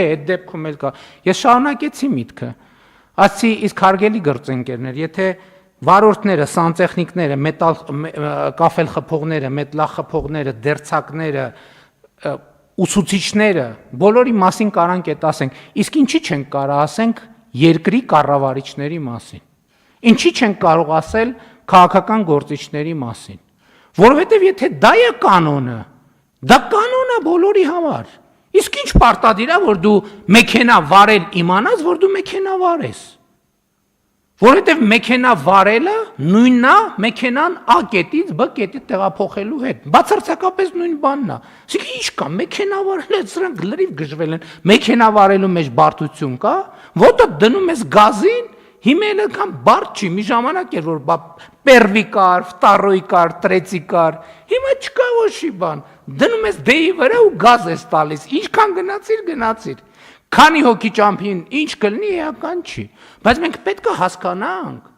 այդ դեպքում էլ կա։ Ես շարունակեցի միտքը։ Ասի իսկ հարգելի գործընկերներ, եթե վարորդները, սանտեխնիկները, մետալ կաֆել խփողները, մետլա խփողները, դերձակները, ուսուցիչները, բոլորի մասին կարանք այդ ասենք, իսկ ինչի չենք կարող ասենք երկրի կառավարիչների մասին։ Ինչի չենք կարող ասել քաղաքական գործիչների մասին։ Որովհետև եթե դա է կանոնը, դա կանոն է բոլորի համար։ Իսկ ինչ պարտադիր է, որ դու մեքենա վարել իմանաս, որ դու մեքենա վարես։ Որովհետև մեքենա վարելը նույնն է մեքենան A կետից B կետի տեղափոխելու հետ։ Բացարձակապես նույն բանն է։ Իսկ ինչ կա, մեքենա վարելը սրանք լրիվ գժվել են։ Մեքենա վարելու մեջ բարդություն կա, որտեղ դնում ես գազին, հիմա էլ կան բարդ չի, մի ժամանակ էր որ պերվի կար, վտարոյի կար, տրեցի կար, հիմա չկա ոչի բան։ Դնում ես դեի վրա ու գազ ես տալիս, ինչքան գնացիր։ Քանի հոգի ճամփին ինչ կլինի էական չի, բայց մենք պետք է հասկանանք,